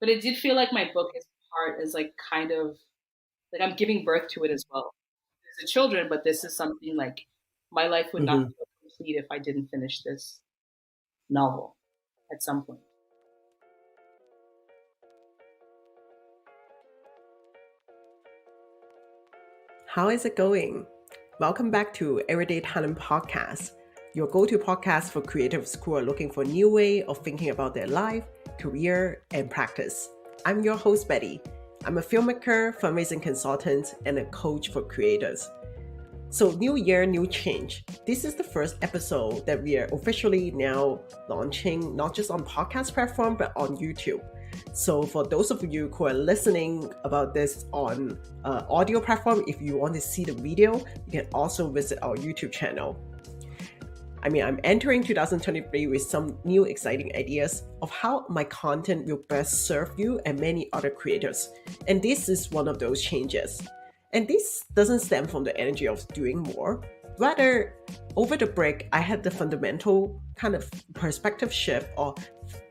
But it did feel like my book is like kind of like I'm giving birth to it as well. There's the children, but this is something like my life would not Hmm. feel complete if I didn't finish this novel at some point. How is it going? Welcome back to Everyday Talent Podcast, your go-to podcast for creatives who are looking for a new way of thinking about their life, career, and practice. I'm your host, Betty. I'm a filmmaker, fundraising consultant, and a coach for creators. So, new year, new change. This is the first episode that we are officially now launching, not just on podcast platform, but on YouTube. So, for those of you who are listening about this on audio platform, if you want to see the video, you can also visit our YouTube channel. I'm entering 2023 with some new exciting ideas of how my content will best serve you and many other creators. And this is one of those changes. And this doesn't stem from the energy of doing more. Rather, over the break, I had the fundamental kind of perspective shift of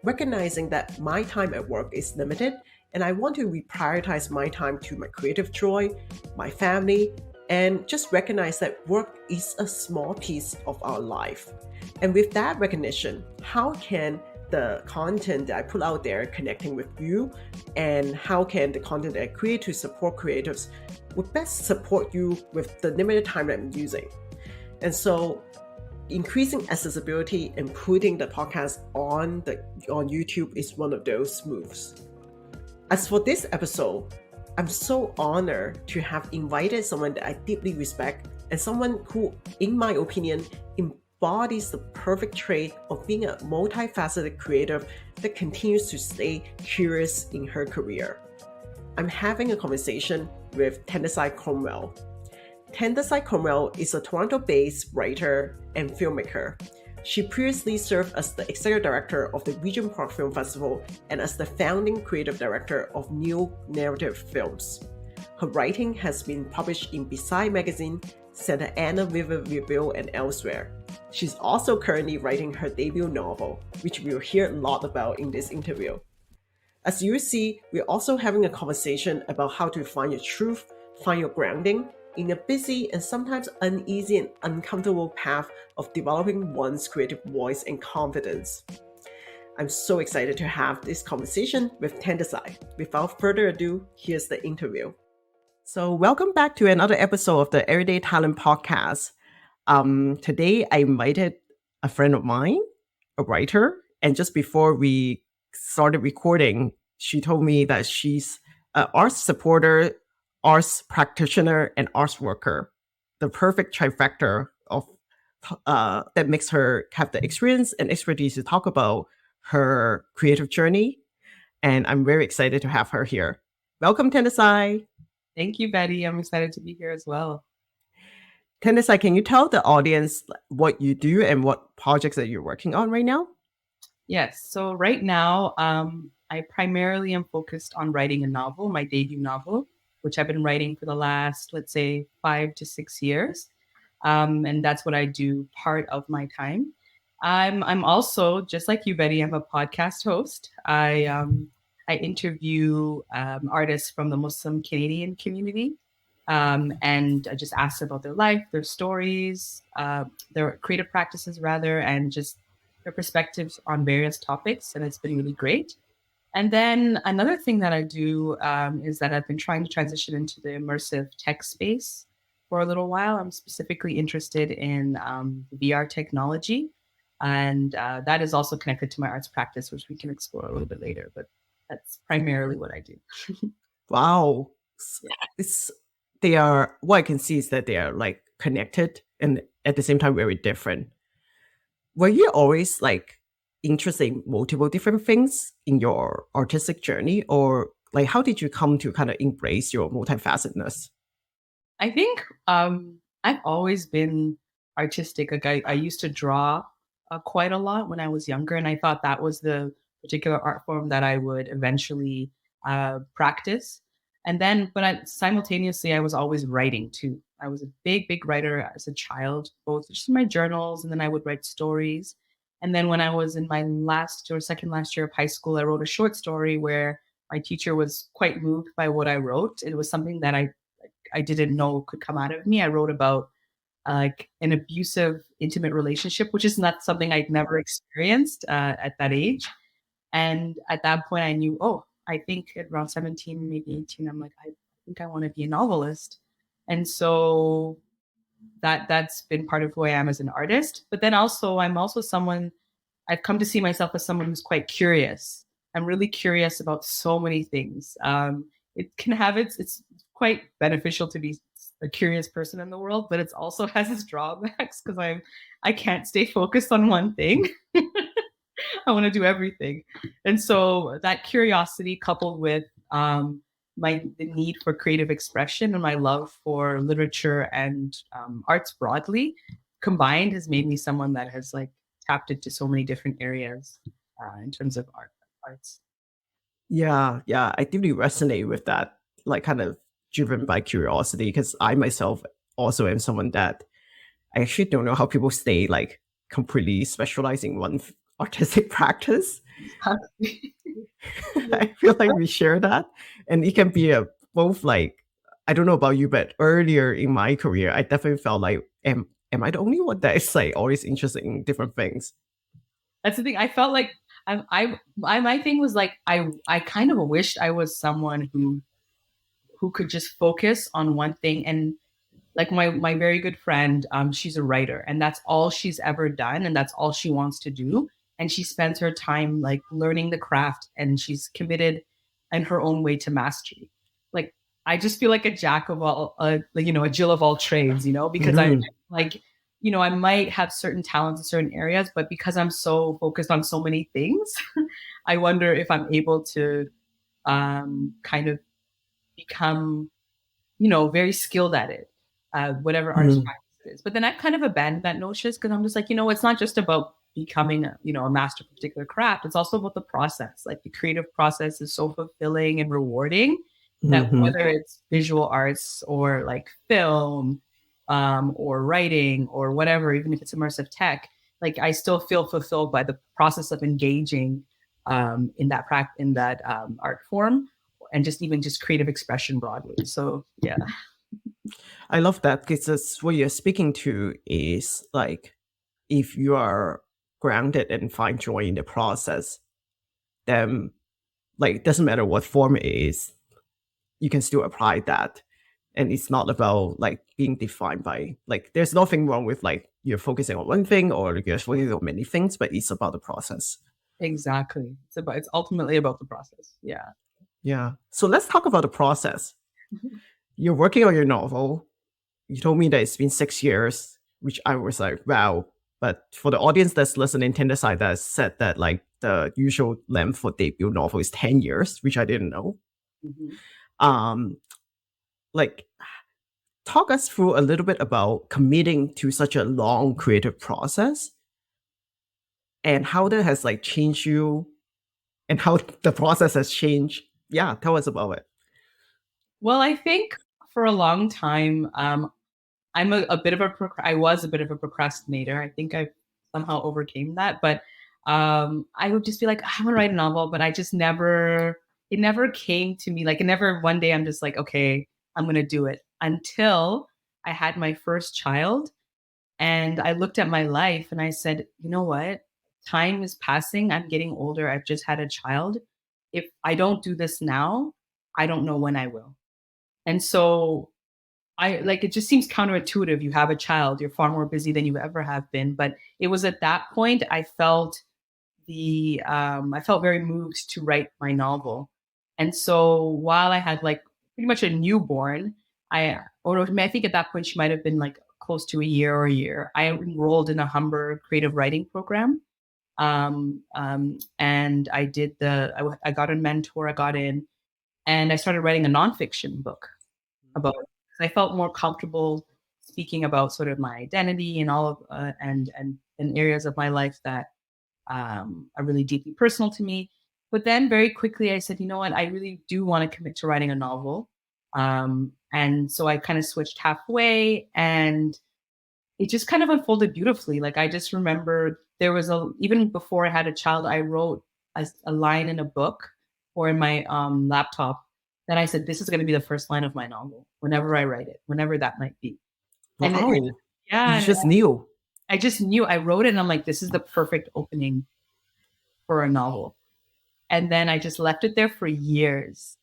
recognizing that my time at work is limited and I want to reprioritize my time to my creative joy, my family, and just recognize that work is a small piece of our life. And with that recognition, how can the content that I put out there connecting with you, and how can the content that I create to support creatives would best support you with the limited time that I'm using? And so increasing accessibility and putting the podcast on YouTube is one of those moves. As for this episode, I'm so honored to have invited someone that I deeply respect and someone who, in my opinion, embodies the perfect trait of being a multifaceted creator that continues to stay curious in her career. I'm having a conversation with Tendisai Cromwell. Tendisai Cromwell is a Toronto-based writer and filmmaker. She previously served as the executive director of the Regent Park Film Festival and as the founding creative director of New Narrative Films. Her writing has been published in Beside Magazine, Santa Ana River Review, and elsewhere. She's also currently writing her debut novel, which we'll hear a lot about in this interview. As you see, we're also having a conversation about how to find your truth, find your grounding, in a busy and sometimes uneasy and uncomfortable path of developing one's creative voice and confidence. I'm so excited to have this conversation with Tendisai. Without further ado, here's the interview. So welcome back to another episode of the Everyday Talent Podcast. Today I invited a friend of mine, a writer, and just before we started recording, she told me that she's an arts supporter, arts practitioner, and arts worker. The perfect trifecta of that makes her have the experience and expertise to talk about her creative journey. And I'm very excited to have her here. Welcome, Tendisai. Thank you, Betty. I'm excited to be here as well. Tendisai, can you tell the audience what you do and what projects that you're working on right now? Yes. So right now, I primarily am focused on writing a novel, my debut novel, which I've been writing for the last, let's say, 5 to 6 years. And that's what I do part of my time. I'm also, just like you, Betty, I'm a podcast host. I interview artists from the Muslim Canadian community. And I just ask about their life, their stories, their creative practices, rather, and just their perspectives on various topics. And it's been really great. And then another thing that I do is that I've been trying to transition into the immersive tech space for a little while. I'm specifically interested in VR technology. And that is also connected to my arts practice, which we can explore a little bit later. But that's primarily what I do. Wow. Yeah. They are, what I can see is that they are like connected and at the same time very different. Were you always like interested in multiple different things in your artistic journey, or like how did you come to kind of embrace your multifacetedness? I think I've always been artistic. Like I used to draw quite a lot when I was younger, and I thought that was the particular art form that I would eventually practice. And then, but simultaneously, I was always writing too. I was a big writer as a child, both just in my journals, and then I would write stories. And then when I was in my last or second last year of high school, I wrote a short story where my teacher was quite moved by what I wrote. It was something that I didn't know could come out of me. I wrote about like an abusive intimate relationship, which is not something I'd never experienced at that age. And at that point, I knew, oh, I think at around 17, maybe 18, I'm like, I think I want to be a novelist. And so that's been part of who I am as an artist. But then also, I'm also someone, I've come to see myself as someone who's quite curious. I'm really curious about so many things. It can have it's quite beneficial to be a curious person in the world, but it also has its drawbacks because I can't stay focused on one thing. I want to do everything. And so that curiosity coupled with the need for creative expression and my love for literature and arts broadly combined has made me someone that has like tapped into so many different areas in terms of arts. Yeah, yeah, I deeply resonate with that, like kind of driven by curiosity, because I myself also am someone that I actually don't know how people stay like completely specializing one artistic practice. I feel like we share that, and it can be a both like I don't know about you, but earlier in my career, I definitely felt like am I the only one that is like always interested in different things? That's the thing. I felt like my thing was like I kind of wished I was someone who could just focus on one thing. And like my very good friend, she's a writer, and that's all she's ever done, and that's all she wants to do. And she spends her time like learning the craft, and she's committed in her own way to mastery. Like I just feel like a jack of all, like, a Jill of all trades, because I Mhm. like, I might have certain talents in certain areas, but because I'm so focused on so many things, I wonder if I'm able to kind of become very skilled at it, whatever artist Mhm. practice it is. But then I've kind of abandoned that notion because I'm just like, it's not just about becoming, a master of a particular craft. It's also about the process. Like the creative process is so fulfilling and rewarding that Mhm. whether it's visual arts or like film, or writing or whatever, even if it's immersive tech, like I still feel fulfilled by the process of engaging in that art form and just even just creative expression broadly. So yeah. I love that because what you're speaking to is like if you are grounded and find joy in the process, then like it doesn't matter what form it is, you can still apply that. And it's not about like being defined by like there's nothing wrong with like you're focusing on one thing or you're focusing on many things, but it's about the process. Exactly. It's ultimately about the process. Yeah. Yeah. So let's talk about the process. Mhm. You're working on your novel. You told me that it's been 6 years, which I was like, wow. But for the audience that's listening, Tendisai that said that like the usual length for debut novel is 10 years, which I didn't know. Mhm. Um, like talk us through a little bit about committing to such a long creative process and how that has like changed you and how the process has changed. Yeah, tell us about it. Well, I think for a long time, I'm a bit of I was a bit of a procrastinator. I think I somehow overcame that, but I would just be like, I want to write a novel, but I just never, it never came to me. Like, it never, one day I'm just like, okay, I'm going to do it until I had my first child. And I looked at my life and I said, you know what? Time is passing. I'm getting older. I've just had a child. If I don't do this now, I don't know when I will. And so I like it just seems counterintuitive. You have a child, you're far more busy than you ever have been. But it was at that point I felt very moved to write my novel. And so while I had like pretty much a newborn, I think at that point she might have been like close to a year. I enrolled in a Humber creative writing program. And I got a mentor, I got in, and I started writing a nonfiction book about it. I felt more comfortable speaking about sort of my identity and all of and areas of my life that are really deeply personal to me. But then very quickly I said, you know what, I really do want to commit to writing a novel. And so I kind of switched halfway and it just kind of unfolded beautifully. Like I just remember even before I had a child, I wrote a line in a book or in my laptop, then I said, this is going to be the first line of my novel whenever I write it, whenever that might be. And then, Wow. yeah, You and just knew. I just knew. I wrote it and I'm like, this is the perfect opening for a novel. And then I just left it there for years.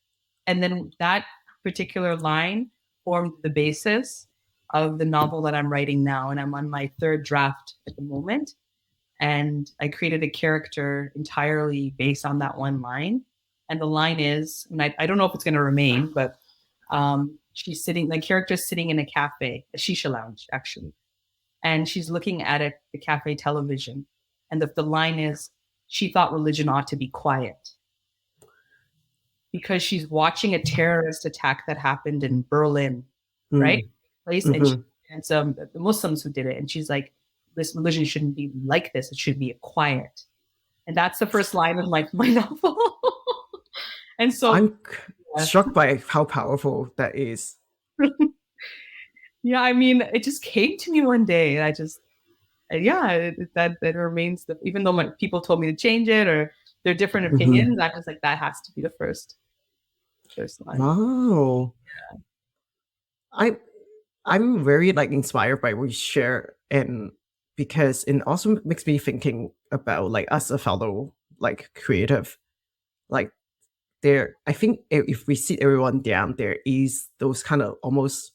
And then that particular line formed the basis of the novel that I'm writing now. And I'm on my third draft at the moment. And I created a character entirely based on that one line. And the line is, and I don't know if it's going to remain, but she's sitting, the character's sitting in a cafe, a shisha lounge, actually. And she's looking at it, the cafe television. And the line is, she thought religion ought to be quiet because she's watching a terrorist attack that happened in Berlin, right? Mm. Place and Mhm. and some the Muslims who did it, and she's like, this religion shouldn't be like this; it should be quiet. And that's the first line of my novel. And so, I'm yeah, struck by how powerful that is. yeah, I mean, it just came to me one day, and I just, yeah, that remains the. Even though my people told me to change it, or there are different Mhm. opinions, I was like, that has to be the first line. Wow. I I'm very like inspired by what you share, and because it also makes me thinking about like us a fellow like creative, like there I think if we sit everyone down, there is those kind of almost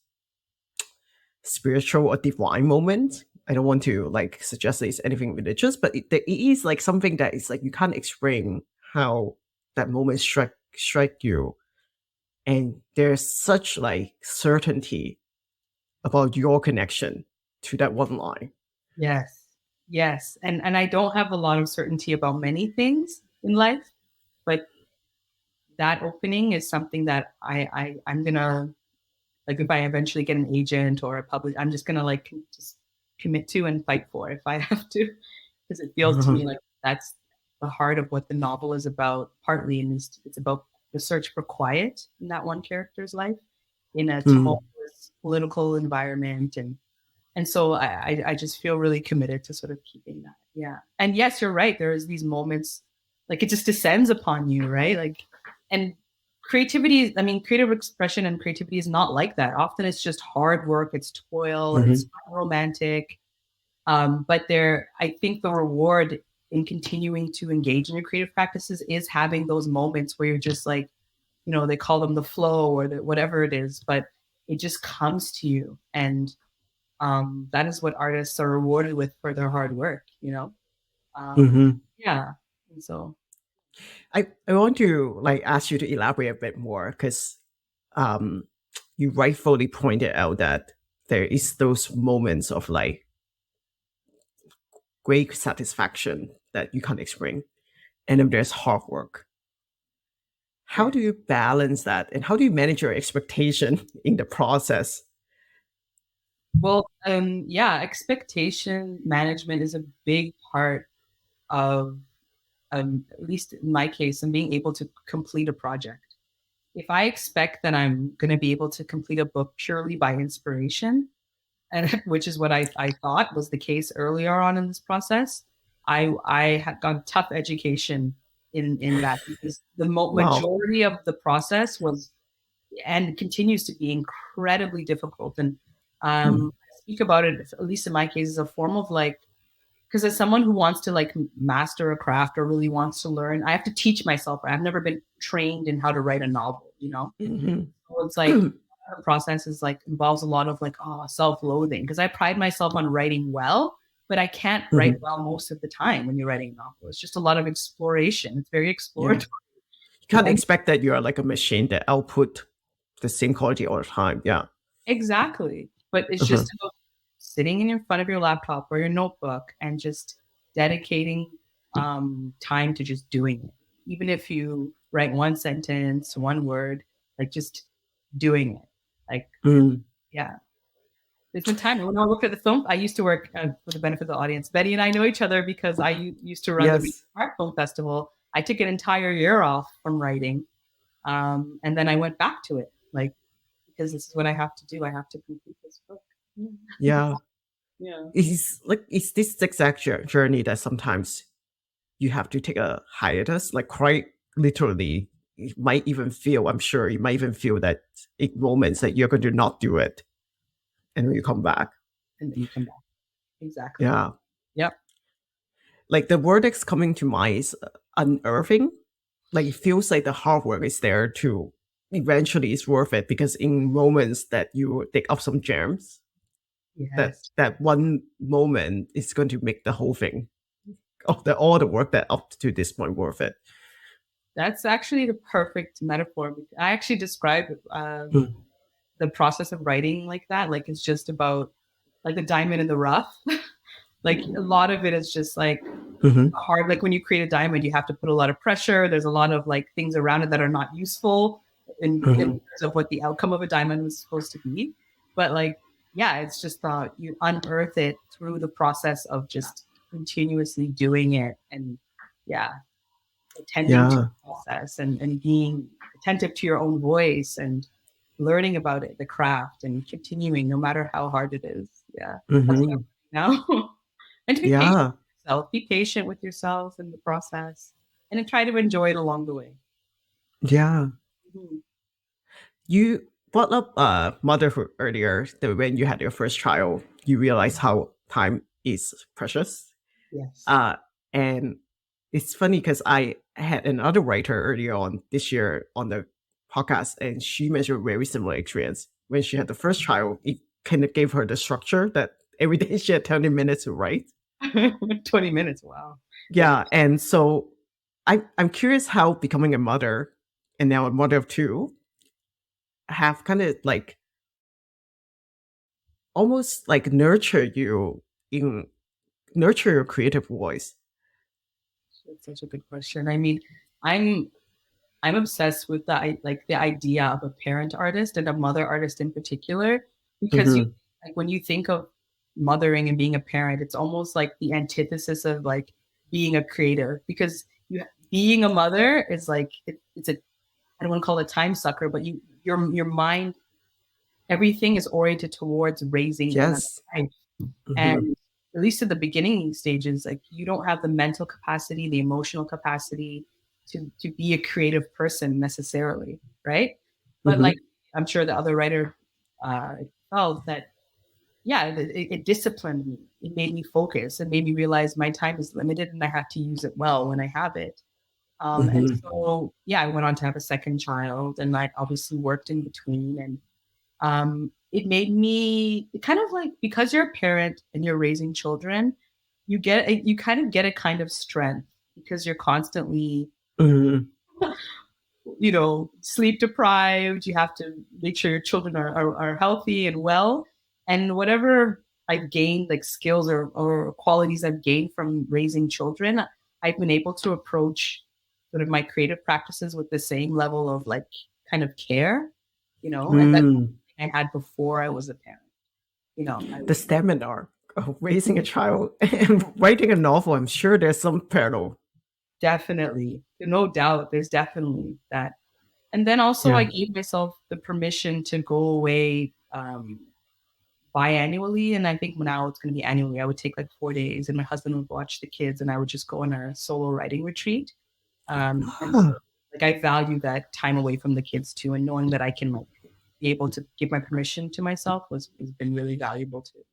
spiritual or divine moments. I don't want to like suggest that it's anything religious, but it is like something that is like you can't explain how that moment strike you, and there's such like certainty about your connection to that one line. Yes. Yes. And I don't have a lot of certainty about many things in life, but that opening is something that I'm gonna, like, if I eventually get an agent or a public, I'm just gonna like just commit to and fight for if I have to, because it feels to me like that's the heart of what the novel is about. Partly, and it's about the search for quiet in that one character's life in a Mm, tumultuous political environment, and so I just feel really committed to sort of keeping that. Yeah. And yes, you're right. There is these moments, like it just descends upon you, right? Like, and creativity, I mean, creative expression and creativity is not like that. Often it's just hard work, it's toil, it's mhm, romantic. But there, I think the reward in continuing to engage in your creative practices is having those moments where you're just like, they call them the flow or whatever it is, but it just comes to you. And that is what artists are rewarded with for their hard work, um mhm. yeah. And so, I want to like ask you to elaborate a bit more because um, you rightfully pointed out that there is those moments of like great satisfaction that you can't explain, and then there's hard work. How yeah. do you balance that, and how do you manage your expectation in the process? Well, yeah, expectation management is a big part of, at least in my case, and being able to complete a project. If I expect that I'm going to be able to complete a book purely by inspiration, and which is what I thought was the case earlier on in this process. I had got tough education in that, because the Wow. majority of the process was and continues to be incredibly difficult. And Mm, I speak about it, at least in my case, as a form of like, because as someone who wants to like master a craft or really wants to learn, I have to teach myself. I've never been trained in how to write a novel. mhm. So it's like the process is like involves a lot of like, self-loathing, because I pride myself on writing well, but I can't write Mhm. well most of the time when you're writing a novel. It's just a lot of exploration. It's very Yeah. exploratory. You can't And expect that you are like a machine that output the same quality all the time. Yeah. exactly. But it's Uh-huh. just about sitting in front of your laptop or your notebook and just dedicating time to just doing it. Even if you write one sentence, one word, like just doing it. Like, Mm, yeah. There's been time when I worked at the film. I used to work, for the benefit of the audience. Betty and I know each other because used to run the Regent yes. Park Film Festival. I took an entire year off from writing, and then I went back to it, like, because this is what I have to do. I have to complete this book. Yeah. Yeah. Yeah. It's this zigzag journey that sometimes you have to take a hiatus, like quite literally I'm sure you might even feel that in moments that you're going to not do it. And when you come back. And then you come back. Exactly. Yeah. Yep. Like the word that's coming to mind is unearthing. Like it feels like the hard work is there to eventually it's worth it because in moments that you dig up some gems, Yes. that one moment is going to make the whole thing of all the work that up to this point worth it. That's actually the perfect metaphor. I actually describe Mm. the process of writing like that. Like it's just about like the diamond in the rough. Like a lot of it is just like Mm-hmm. hard. Like when you create a diamond, you have to put a lot of pressure. There's a lot of like things around it that are not useful in Mm-hmm. terms of what the outcome of a diamond was supposed to be. But like, yeah, it's just you unearth it through the process of just continuously doing it and yeah, attending to Yeah. the process and being attentive to your own voice and learning about it, the craft, and continuing no matter how hard it is. Yeah, that's what Mm-hmm. I'm doing now. And to be patient Yeah. with yourself, be patient with yourself in the process, and then try to enjoy it along the way. Yeah. Mhm. You brought up motherhood earlier, that when you had your first child, you realize how time is precious. Yes. Uh, and it's funny because I had another writer earlier on this year on the podcast, and she mentioned a very similar experience. When she had the first child, it kind of gave her the structure that every day she had 20 minutes to write. 20 minutes. Wow. Yeah. Yeah. And so I'm curious how becoming a mother and now a mother of two have kind of like almost like in nurture your creative voice. That's such a good question. I mean, I'm I'm obsessed with like the idea of a parent artist and a mother artist in particular, because Mm-hmm. like when you think of mothering and being a parent, it's almost like the antithesis of like being a creator because being a mother is like it's a I don't want to call it a time sucker, but your mind everything is oriented towards raising another Yes. life. Mm-hmm. And at least in the beginning stages, like you don't have the mental capacity, the emotional capacity to be a creative person necessarily, right? But like Mm-hmm. I'm sure the other writer uh, felt that, yeah, it disciplined me. It made me focus. It made me realize my time is limited and I have to use it well when I have it. And Mm-hmm. so, yeah, I went on to have a second child, and I obviously worked in between, and it made me kind of like because you're a parent and you're raising children, you kind of get a kind of strength because you're constantly Mm-hmm. sleep deprived. You have to make sure your children are healthy and well, and whatever I've gained like skills or qualities I've gained from raising children, I've been able to approach sort of my creative practices with the same level of like kind of care, and that's Mm. I had before I was a parent. I The stamina of raising a child and writing a novel, I'm sure there's some parallel. definitely, no doubt, there's definitely that. And then also, I Yeah. gave myself the permission to go away biannually, and I think now it's going to be annually. I would take like 4 days, and my husband would watch the kids, and I would just go on a solo writing retreat. And so, Ah, like, I value that time away from the kids too, and knowing that I can like be able to give my permission to myself has been really valuable too.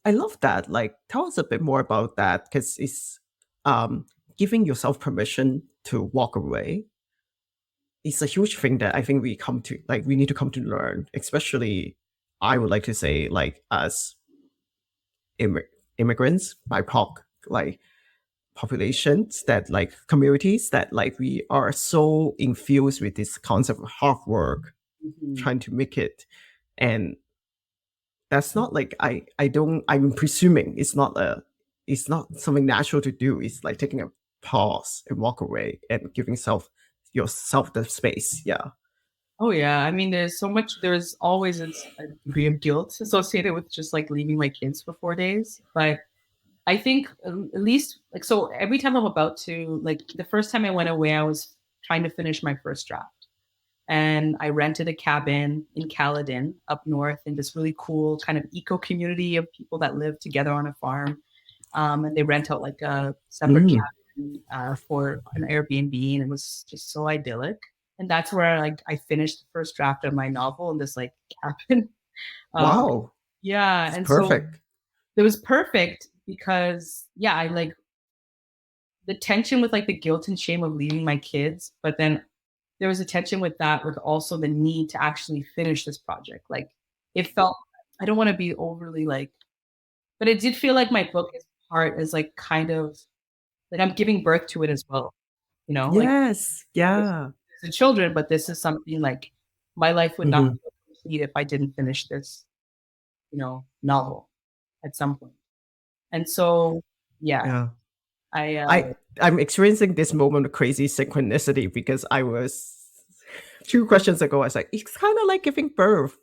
I love that. Like, tell us a bit more about that because it's um, giving yourself permission to walk away is a huge thing that I think we need to come to learn, especially I would like to say, like, as immig- immigrants, BIPOC, like, populations that like communities that like we are so infused with this concept of hard work Mhm. trying to make it, and that's not like I'm presuming it's not something natural to do. It's like taking a pause and walk away and giving yourself the space. Yeah. Oh yeah, I mean, there's always a degree of guilt associated with just like leaving my kids for 4 days, but I think at least like so every time I'm about to like the first time I went away, I was trying to finish my first draft. And I rented a cabin in Caledon up north in this really cool kind of eco community of people that live together on a farm. And they rent out like a separate Mm. cabin. for an Airbnb, and it was just so idyllic. And that's where like I finished the first draft of my novel in this like cabin. Um, Wow, yeah, it's and so perfect. it was perfect because yeah, I like the tension with like the guilt and shame of leaving my kids, but then there was a tension with that, with also the need to actually finish this project. Like it felt, I don't want to be overly like, but it did feel like my book is part is like kind of like I'm giving birth to it as well. You know, like Yes, this yeah. is the children, but this is something like my life would not Hmm. be complete if I didn't finish this, novel at some point. And so, yeah, Yeah. I I I'm experiencing this moment of crazy synchronicity because I was 2 questions ago. I was like, it's kind of like giving birth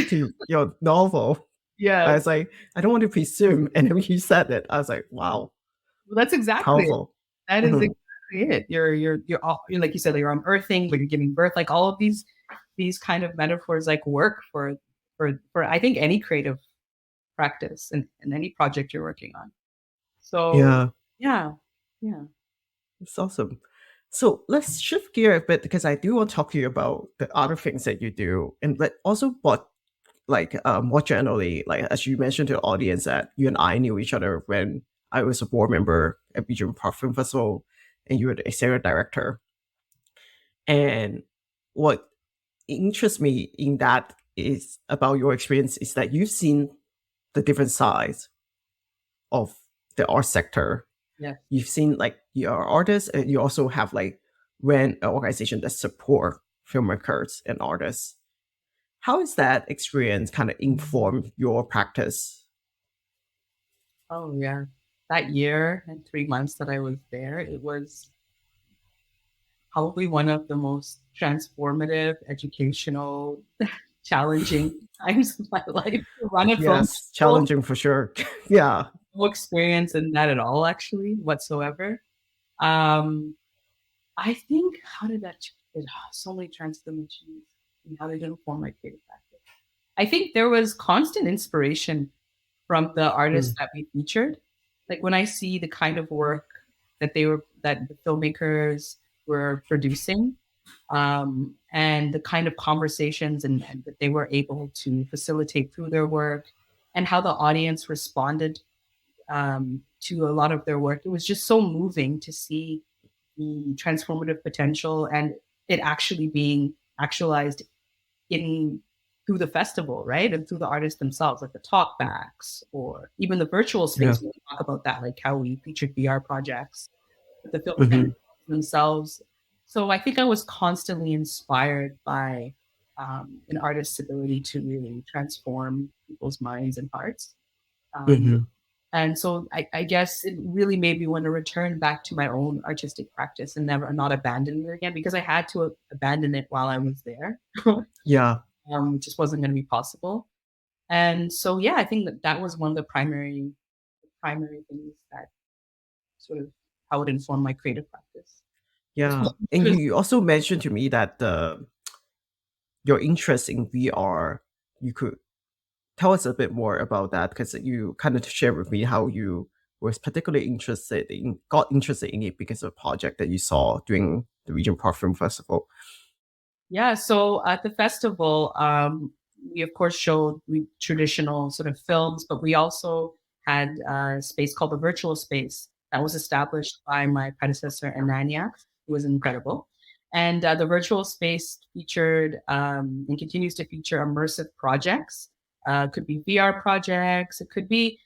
to your novel. I yeah, was like, I don't want to presume, and then you said it. I was like, wow, well, that's exactly it. powerful. That is Mhm. exactly it. You're like you said, you're unearthing, but you're giving birth. Like all of these kind of metaphors like work for I think any creative practice and any project you're working on. So Yeah, yeah, yeah. it's awesome. So let's shift gear a bit because I do want to talk to you about the other things that you do, and but also what like more generally, like as you mentioned to the audience that you and I knew each other when I was a board member at Regent Park Film Festival, and you were the executive director. And what interests me in that is about your experience is that you've seen the different sides of the art sector. Yeah. You've seen like you're an artist, and you also have like ran an organization that support filmmakers and artists. How has that experience kind of informed your practice? Oh yeah. That year and 3 months that I was there, it was probably one of the most transformative, educational, challenging times of my life to run a film Yes, festival. challenging for sure. Yeah. No experience in that at all, actually, whatsoever. Um, I think how did that it so many transformations and how they didn't form my creative practice. I think there was constant inspiration from the artists Mm, that we featured. Like when I see the kind of work that the filmmakers were producing, and the kind of conversations and that they were able to facilitate through their work, and how the audience responded to a lot of their work. It was just so moving to see the transformative potential and it actually being actualized in through the festival, right? And through the artists themselves, like the talkbacks or even the virtual yeah. space. We talk about that, like how we featured VR projects, the filmmakers Hmm. themselves. So I think I was constantly inspired by an artist's ability to really transform people's minds and hearts. Um, Hmm. and so I guess it really made me want to return back to my own artistic practice and never not abandon it again because I had to abandon it while I was there. Yeah. Just wasn't going to be possible. And so, yeah, I think that that was one of the primary things that sort of how it informed my creative practice. Yeah. And you also mentioned to me that your interest in VR, you could tell us a bit more about that because you kind of shared with me how you was particularly got interested in it because of a project that you saw during the Regent Park Film Festival. Yeah, so at the festival, we of course showed traditional sort of films, but we also had a space called the virtual space that was established by my predecessor Ananya, who was incredible. And the virtual space featured and continues to feature immersive projects. Could be VR projects. It could be,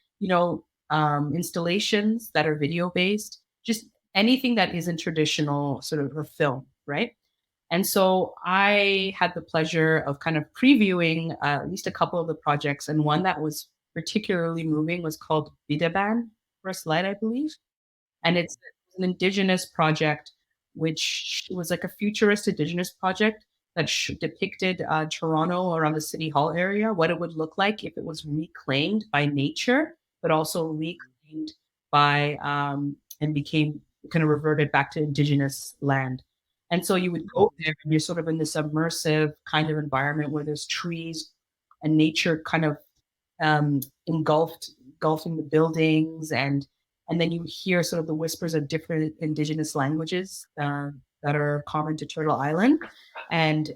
installations that are video based. Just anything that isn't traditional sort of a film, right? And so I had the pleasure of kind of previewing at least a couple of the projects, and one that was particularly moving was called Bidaban First Light, I believe. And it's an indigenous project, which was like a futurist indigenous project that depicted Toronto around the City Hall area, what it would look like if it was reclaimed by nature, but also reclaimed by and became kind of reverted back to indigenous land. And so you would go there and you're sort of in this immersive kind of environment where there's trees and nature kind of um, engulfing the buildings and and then you hear sort of the whispers of different indigenous languages that are common to Turtle Island, and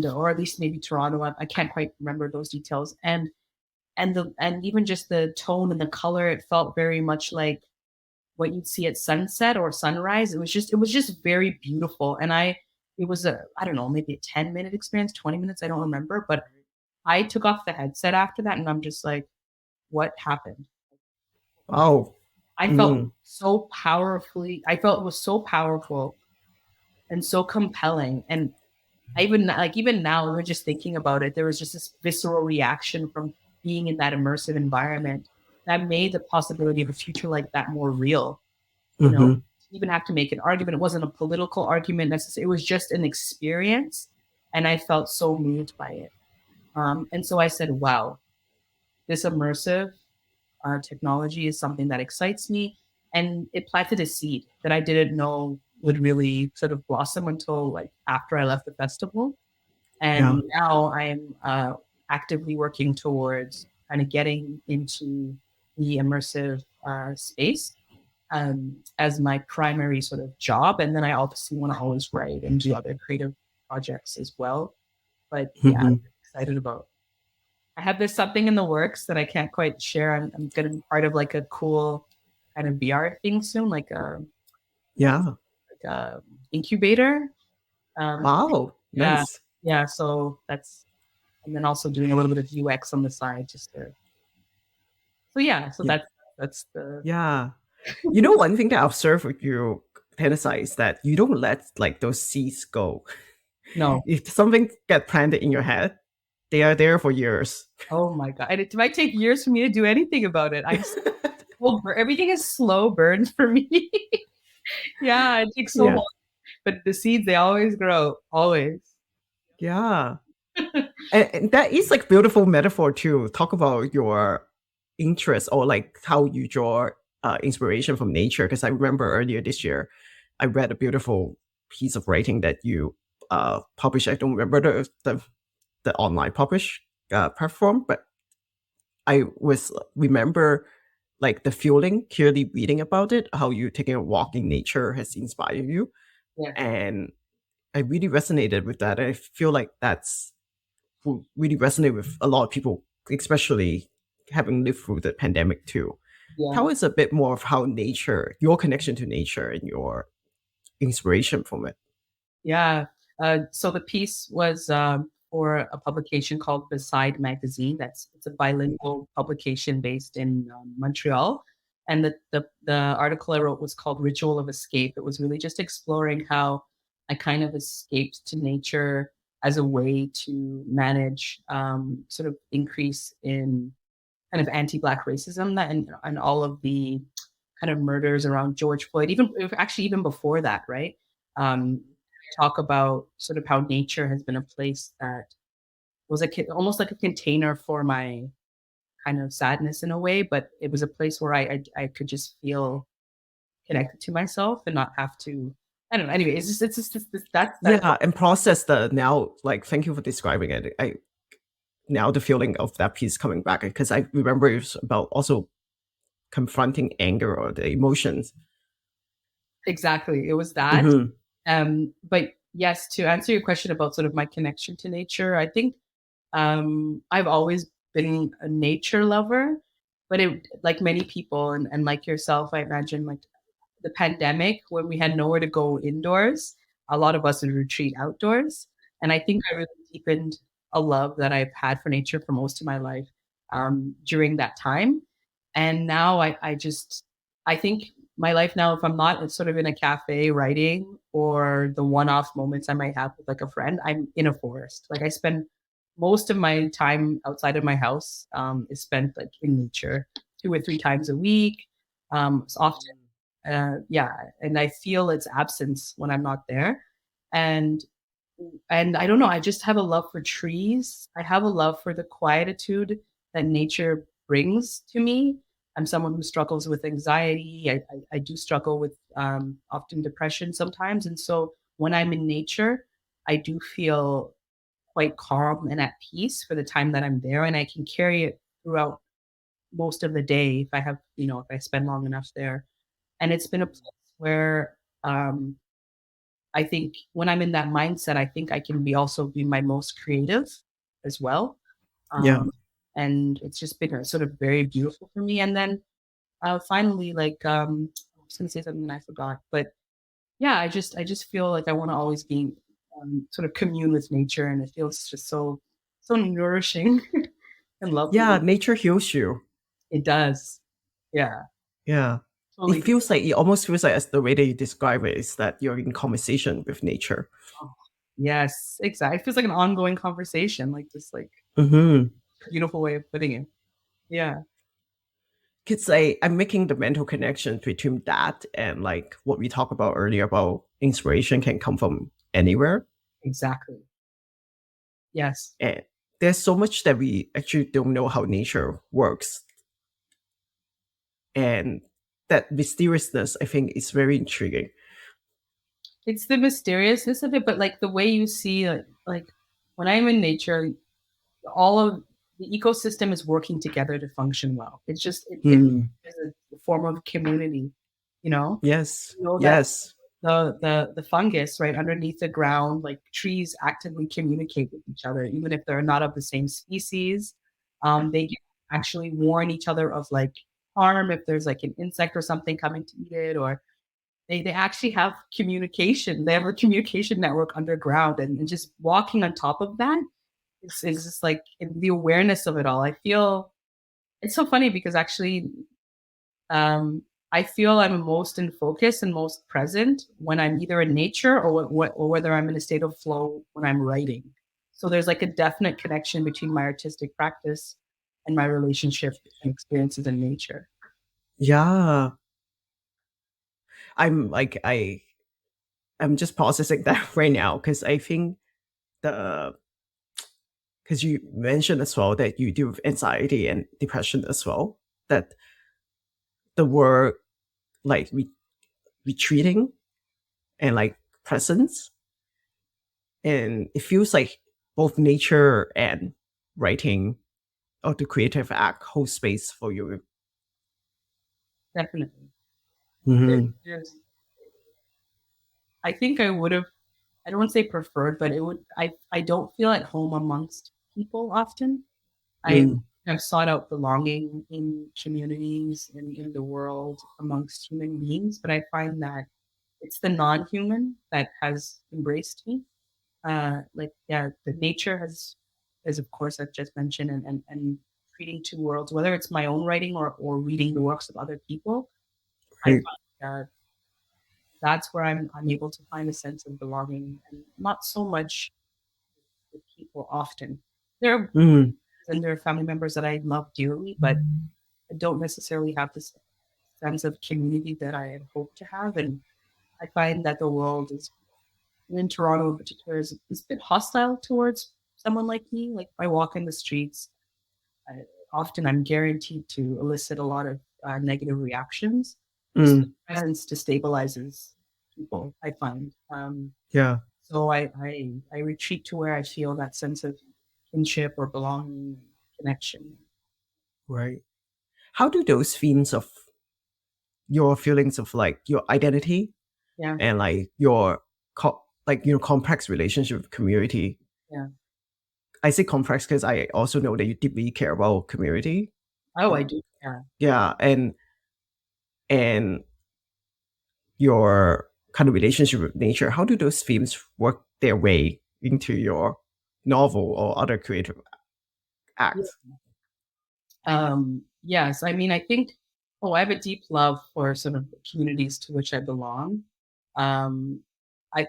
or at least maybe Toronto. I can't quite remember those details, and even just the tone and the color, it felt very much like what you'd see at sunset or sunrise. It was just very beautiful, and it was a, I don't know, maybe a 10-minute experience, 20 minutes, I don't remember, but I took off the headset after that, and I'm just like, what happened? Oh. I felt Mm. I felt it was so powerful and so compelling. And I even like even now, even just thinking about it, there was just this visceral reaction from being in that immersive environment that made the possibility of a future like that more real. You know, Hmm. even have to make an argument. It wasn't a political argument necessarily. It was just an experience. And I felt so moved by it. And so I said, wow, this immersive technology is something that excites me. And it planted a seed that I didn't know would really sort of blossom until like after I left the festival. Yeah. And now I'm actively working towards kind of getting into the immersive space as my primary sort of job. And then I obviously want to always write and do other creative projects as well. But yeah, I'm Hmm. excited about. I have this something in the works that I can't quite share. I'm going to be part of like a cool kind of VR thing soon, Yeah. like a incubator. Um, Wow. yeah, Nice. yeah. So that's, and then also doing a little bit of UX on the side, just to. So yeah, so Yeah. that's the Yeah. You know, one thing that I observe with you, Tendisai, is that you don't let like those seeds go. no. If something get planted in your head, they are there for years. Oh my god, and it might take years for me to do anything about it. Everything is slow burns for me. Yeah, it takes so Yeah. long, but the seeds they always grow, always. Yeah. And that is like beautiful metaphor too. Talk about your interest or like how you draw inspiration from nature. Because I remember earlier this year, I read a beautiful piece of writing that you published. I don't remember the online publish platform, but I was remember like the feeling clearly reading about it, how you taking a walk in nature has inspired you, Yes. and I really resonated with that. I feel like that's who really resonate with a lot of people, especially having lived through the pandemic too. Yeah. Tell us a bit more of how nature, your connection to nature and your inspiration from it. Yeah. So the piece was for a publication called Beside Magazine. It's a bilingual publication based in Montreal, and the article I wrote was called "Ritual of Escape." It was really just exploring how I kind of escaped to nature as a way to manage sort of increase in kind of anti-black racism that and all of the kind of murders around George Floyd, actually even before that, right? Talk about sort of how nature has been a place that was almost like a container for my kind of sadness in a way, but it was a place where I could just feel connected to myself and not have to. I don't know. Anyway, that's Yeah, and process the now, like, thank you for describing it. I now the feeling of that piece coming back because I remember it's about also confronting anger or the emotions. exactly, it was that. Hmm. But yes, to answer your question about sort of my connection to nature, I think I've always been a nature lover, but it like many people and like yourself, I imagine like the pandemic when we had nowhere to go indoors, a lot of us would retreat outdoors. And I think I really deepened a love that I've had for nature for most of my life during that time. And now I think my life now, if I'm not it's sort of in a cafe writing or the one-off moments I might have with like a friend, I'm in a forest. Like I spend most of my time outside of my house is spent like in nature 2 or 3 times a week. It's often yeah, and I feel its absence when I'm not there. And I don't know, I just have a love for trees. I have a love for the quietude that nature brings to me. I'm someone who struggles with anxiety. I do struggle with often depression sometimes. And so when I'm in nature, I do feel quite calm and at peace for the time that I'm there. And I can carry it throughout most of the day if I have, if I spend long enough there. And it's been a place where um, I think when I'm in that mindset, I think I can be my most creative as well. Yeah. Um, and it's just been sort of very beautiful for me. And then finally, like I was gonna say something and I forgot, but yeah, I just feel like I want to always be sort of commune with nature, and it feels just so nourishing and Yeah, lovely. nature heals you. It does. Yeah, Yeah. totally. It almost feels like as the way that you describe it is that you're in conversation with nature. Oh, yes, exactly. It feels like an ongoing conversation, like this, like Mm-hmm. beautiful way of putting it. Yeah, Because I'm making the mental connection between that and like what we talked about earlier about inspiration can come from anywhere. exactly. Yes, And there's so much that we actually don't know how nature works. And that mysteriousness, I think, is very intriguing. it's the mysteriousness of it, but like the way you see, like when I'm in nature, all of the ecosystem is working together to function well. It's just it Hmm. is a form of community, you know. Yes. You know that Yes. the fungus right underneath the ground, like trees actively communicate with each other, even if they're not of the same species. They can actually warn each other of like harm if there's like an insect or something coming to eat it, or they actually have communication. They have a communication network underground, and just walking on top of that is just like the awareness of it all. I feel it's so funny because actually, um, I feel I'm most in focus and most present when I'm either in nature or whether I'm in a state of flow when I'm writing. So there's like a definite connection between my artistic practice and my relationship and experiences in nature. Yeah. I'm like I'm just processing that right now because I think the because you mentioned as well that you deal with anxiety and depression as well. That the word like retreating and like presence, and it feels like both nature and writing or the creative act hold space for you. Definitely. Hmm. There's I think I would have I don't want to say preferred, but it would I don't feel at home amongst people often. I Mm. have sought out belonging in communities and in the world amongst human beings, but I find that it's the non-human that has embraced me. Like yeah, the nature has, as of course I've just mentioned, and treating two worlds, whether it's my own writing or reading the works of other people. I Right. find that's where I'm able to find a sense of belonging, and not so much with people often. There are Mm. and there are family members that I love dearly, but I don't necessarily have this sense of community that I had hoped to have. And I find that the world is, in Toronto in particular, is a bit hostile towards someone like me. Like if I walk in the streets, I, often I'm guaranteed to elicit a lot of negative reactions. Just Mm. presence destabilizes people, I find. Yeah. So I retreat to where I feel that sense of kinship or belonging, connection. Right. How do those themes of your feelings of like your identity Yeah, and like like your complex relationship with community? yeah. I say complex because I also know that you deeply care about community. Oh, I do. Yeah. Yeah, and your kind of relationship with nature. How do those themes work their way into your novel or other creative Yeah. acts? Yes, I mean, I think, oh, I have a deep love for sort of the communities to which I belong. Um, I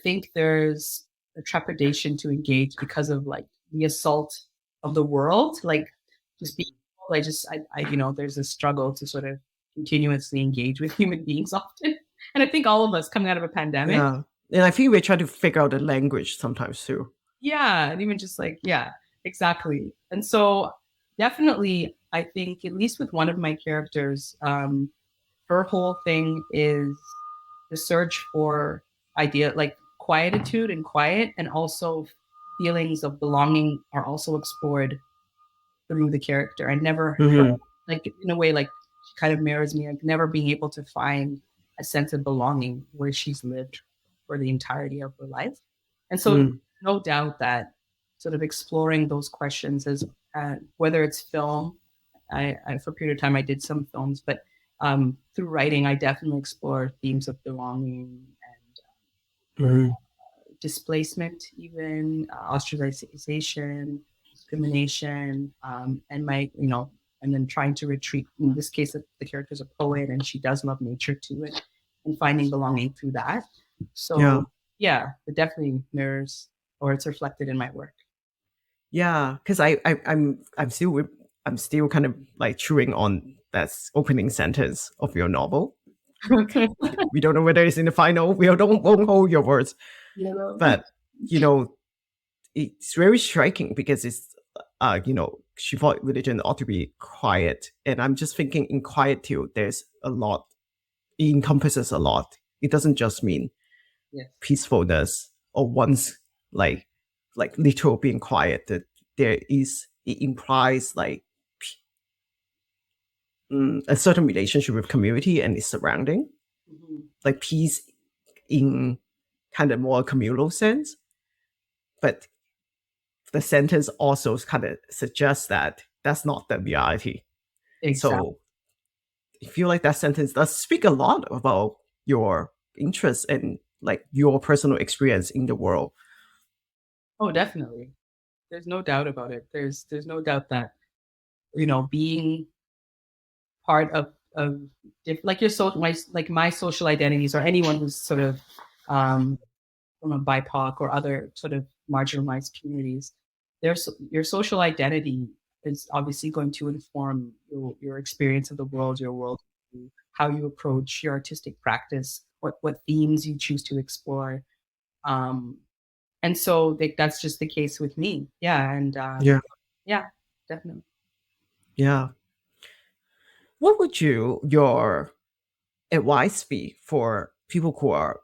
think there's a trepidation to engage because of like the assault of the world, like just being, there's a struggle to sort of continuously engage with human beings often. And I think all of us coming out of a pandemic. Yeah, and I think we're trying to figure out the language sometimes too. Yeah, and even just like, yeah, exactly. And so definitely, I think at least with one of my characters, her whole thing is the search for idea like quietude and quiet, and also feelings of belonging are also explored through the character. I never Hmm. like in a way, like she kind of mirrors me, like never being able to find a sense of belonging where she's lived for the entirety of her life. And so Mm. no doubt that sort of exploring those questions as whether it's film, I for a period of time I did some films, but through writing I definitely explore themes of belonging and Mm. displacement, even ostracization, discrimination, and and then trying to retreat. In this case, the character is a poet, and she does love nature too, and finding belonging through that. Yeah. So yeah, it definitely mirrors, or it's reflected in my work. Yeah, because I'm still kind of like chewing on that opening sentence of your novel. We don't know whether it's in the final. We don't won't hold your words, You know? but you know, it's very striking because it's she thought religion ought to be quiet, and I'm just thinking in quiet too. There's a lot. It encompasses a lot. It doesn't just mean Yes. peacefulness or once like literal being quiet. That it implies like a certain relationship with community and its surrounding, Mhm. like peace in kind of more communal sense. But the sentence also kind of suggests that that's not the reality. Exactly. So I feel like that sentence does speak a lot about your interest and like your personal experience in the world. Oh, definitely. There's no doubt about it. There's no doubt that being part of like your social my social identities, or anyone who's sort of um, from a BIPOC or other sort of marginalized communities, your social identity is obviously going to inform your experience of the world, your world, how you approach your artistic practice, what themes you choose to explore. Um, and so that's just the case with me. Yeah. And Yeah. yeah, definitely. Yeah. What would your advice be for people who are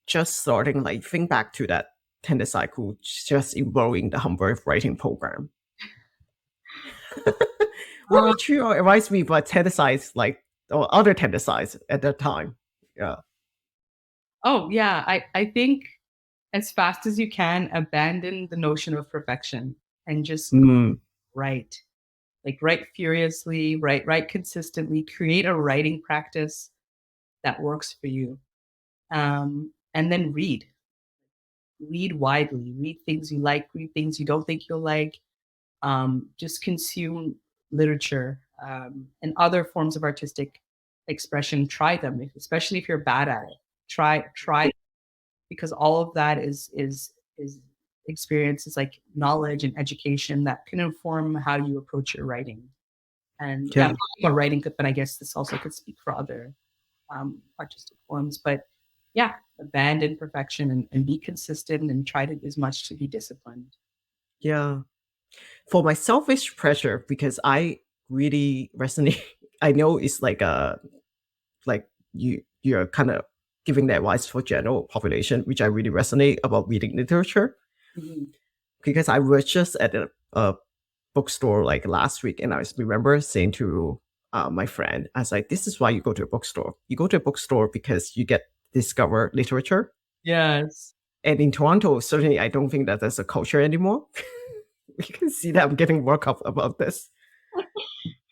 just starting, like think back to that Tendisai who just enrolled in the Humber writing program? What Um, would your advice be about Tendisai's like or other Tendisais at that time? Yeah. oh yeah, I think as fast as you can, abandon the notion of perfection and just Mm, write. Like write furiously, write consistently, create a writing practice that works for you. And then read widely, read things you like, read things you don't think you'll like. Just consume literature and other forms of artistic expression. Try them, especially if you're bad at it. Try because all of that is experience, is like knowledge and education that can inform how you approach your writing. And yeah, yeah. I'm talking about writing, but I guess this also could speak for other artistic forms. But yeah, abandon perfection and be consistent and try to as much to be disciplined. Yeah. For my selfish pressure, because I really resonate. I know it's like a like you're kind of giving the advice for general population, which I really resonate about reading literature. Mhm. Because I was just at a bookstore like last week, and I remember saying to my friend, I was like, "This is why you go to a bookstore. You go to a bookstore because you get discover literature." Yes. And in Toronto, certainly, I don't think that there's a culture anymore. You can see that I'm getting worked up about this.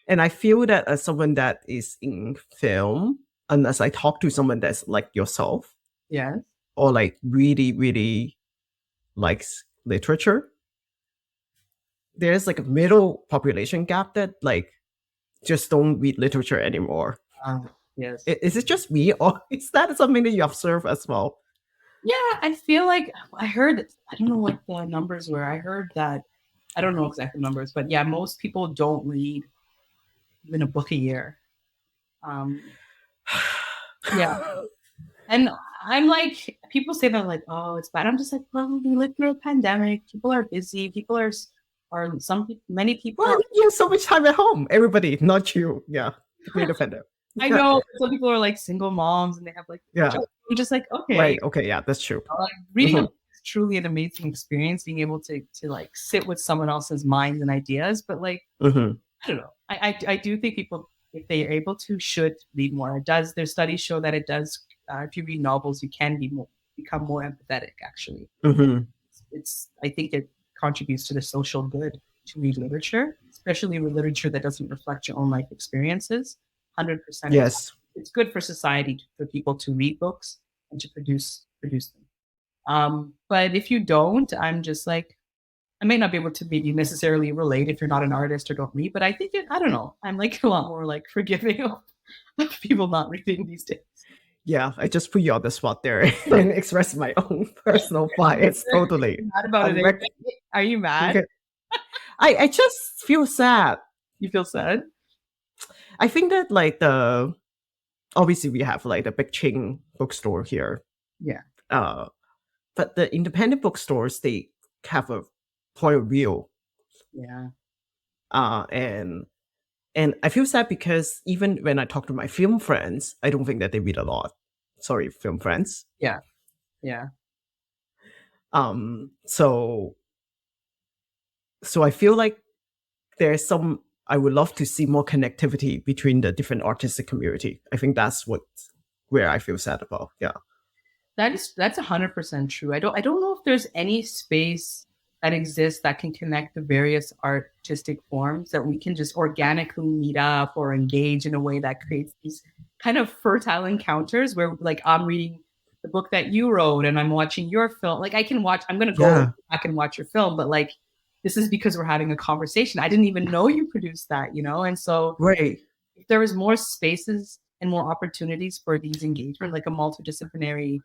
And I feel that as someone that is in film, unless I talk to someone that's like yourself, Yes. or like really, really likes literature, there's like a middle population gap that like just don't read literature anymore. Yes. Is it just me, or is that something that you observe as well? Yeah, I feel like I heard, I don't know what the numbers were. I heard that, I don't know exact numbers, but yeah, most people don't read even a book a year. Um, yeah. And I'm like, people say that like, oh, it's bad. I'm just like, well, we live through a pandemic. People are busy. People are some people, many people Well, are. you have so much time at home. Everybody, not you. Yeah, the great offender. I Yeah, know some people are like single moms and they have like yeah. jobs. I'm just like, okay, Right. Okay. Yeah, that's true. reading a Mhm. book is truly an amazing experience. Being able to like sit with someone else's minds and ideas, but like Mhm. I don't know. I do think people, if they are able to, should read more. It does. Their studies show that it does. If you read novels, you can become more empathetic. Actually, Hmm. it's. I think it contributes to the social good to read literature, especially with literature that doesn't reflect your own life experiences. 100%, Yes. it's good for society for people to read books and to produce them. But if you don't, I'm just like, I may not be able to maybe necessarily relate if you're not an artist or don't read, but I think I don't know. I'm like a lot more like forgiving of people not reading these days. Yeah, I just put you on the spot there and express my own personal bias. Totally. You're mad about it. I'm Eh? rec- Are you mad? okay. I just feel sad. You feel sad? I think that like the obviously we have like the big chain bookstore here. Yeah. Uh, but the independent bookstores they have a point of view. Yeah. Uh, and and I feel sad because even when I talk to my film friends, I don't think that they read a lot. Sorry, film friends. Yeah. Yeah. So I feel like there's some I would love to see more connectivity between the different artistic community. I think that's what where I feel sad about. Yeah. That's 100% true. I don't know if there's any space that exists that can connect the various artistic forms that we can just organically meet up or engage in a way that creates these kind of fertile encounters where like I'm reading the book that you wrote and I'm watching your film. Like I'm gonna go Yeah. back and watch your film, but like this is because we're having a conversation. I didn't even know you produced that, you know? And so Right. if there was more spaces and more opportunities for these engagement, like a multidisciplinary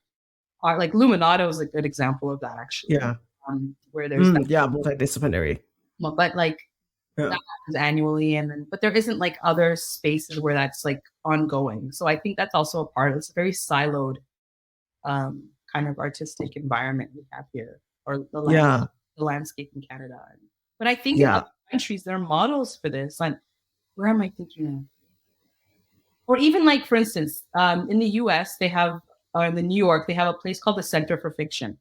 art, like Luminato is a good example of that actually. Yeah. Where there's that, Yeah. Multidisciplinary. but like Yeah. that happens annually, and then but there isn't like other spaces where that's like ongoing. So I think that's also a part. It's a very siloed kind of artistic environment we have here, or Yeah. the landscape in Canada. But I think in Yeah. other countries there are models for this. Like where am I thinking of? Or even like for instance, in the U.S. they have, or in the New York they have a place called the Center for Fiction.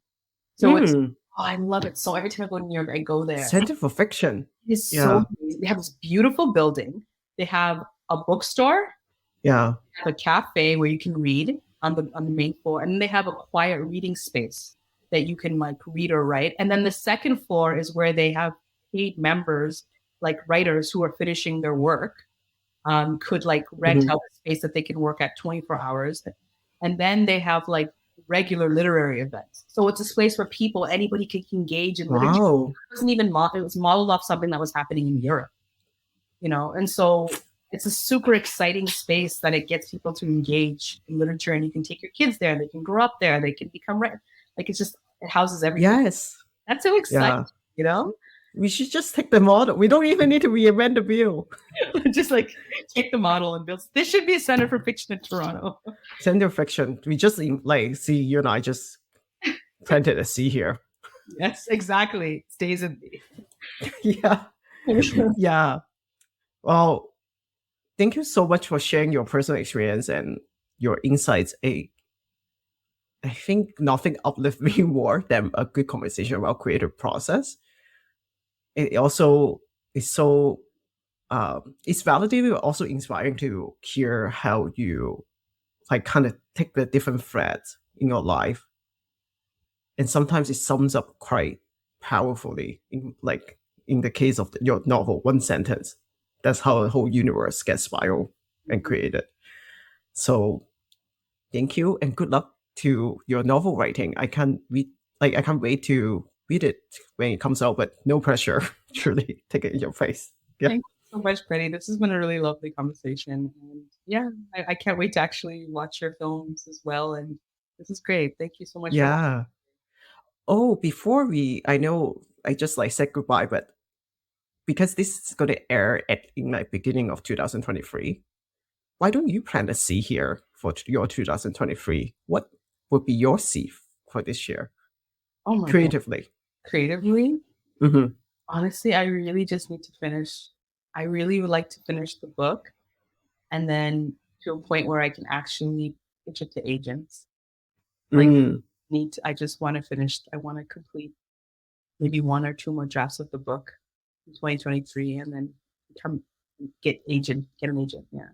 So it's Mm. oh, I love it. So every time I go to New York, I go there. Center for Fiction. It is so Yeah. amazing. They have this beautiful building. They have a bookstore, Yeah. they have a cafe where you can read on the main floor, and then they have a quiet reading space that you can like read or write. And then the second floor is where they have paid members, like writers who are finishing their work, could like rent Mhm. out a space that they can work at 24 hours. And then they have like regular literary events. So it's a place where anybody can engage in literature. Wow. It wasn't even it was modeled off something that was happening in Europe, you know? And so it's a super exciting space that it gets people to engage in literature, and you can take your kids there, they can grow up there, they can become like it's just, it houses everything. Yes. That's so exciting, Yeah. you know? We should just take the model. We don't even need to reinvent the wheel. Just like take the model and build. This should be a center for fiction in Toronto. Center Fiction. We just like see you and I just planted a seed here. Yes, exactly. Stays in me. Yeah. Yeah. Well, thank you so much for sharing your personal experience and your insights. I think nothing uplifts me more than a good conversation about creative process. It also is so it's validating but also inspiring to hear how you like kind of take the different threads in your life, and sometimes it sums up quite powerfully in the case of your novel, one sentence. That's how a whole universe gets spiraled and created. So thank you and good luck to your novel writing. I can't wait to read it when it comes out, but no pressure. Truly take it in your face. Yeah. Thank you so much, Betty. This has been a really lovely conversation. And yeah, I can't wait to actually watch your films as well. And this is great. Thank you so much for Yeah. Oh, I know I just like said goodbye, but because this is going to air in like beginning of 2023, why don't you plant a seed here for your 2023? What would be your seed for this year oh my God. creatively? Creatively, Hmm. honestly, I really just need to finish. I really would like to finish the book and then to a point where I can actually pitch it to agents. Like Mm. I just want to finish, I want to complete maybe one or two more drafts of the book in 2023 and then become get an agent. Yeah.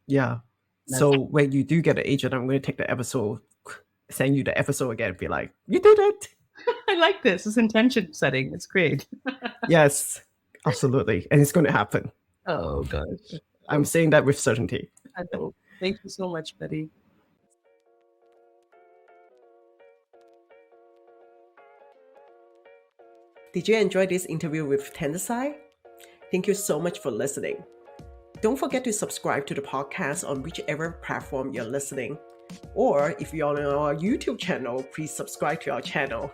Yeah. That's, So when you do get an agent, I'm going to take the episode, send you the episode again, and be like, you did it. I like this. It's intention setting. It's great. Yes, absolutely. And it's going to happen. Oh gosh. I'm saying that with certainty. I know. Thank you so much, Betty. Did you enjoy this interview with Tendisai? Thank you so much for listening. Don't forget to subscribe to the podcast on whichever platform you're listening. Or if you're on our YouTube channel, please subscribe to our channel.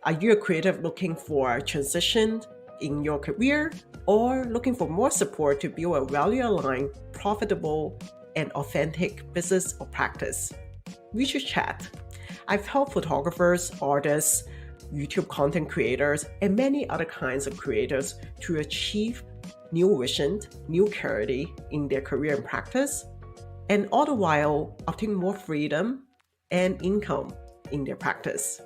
Are you a creative looking for a transition in your career or looking for more support to build a value-aligned, profitable, and authentic business or practice? We should chat. I've helped photographers, artists, YouTube content creators, and many other kinds of creators to achieve new vision, new clarity in their career and practice, and all the while obtain more freedom and income in their practice.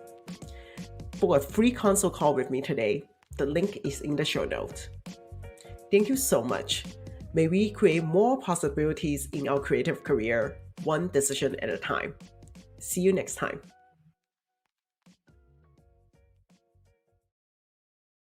Book a free consult call with me today. The link is in the show notes. Thank you so much. May we create more possibilities in our creative career, one decision at a time. See you next time.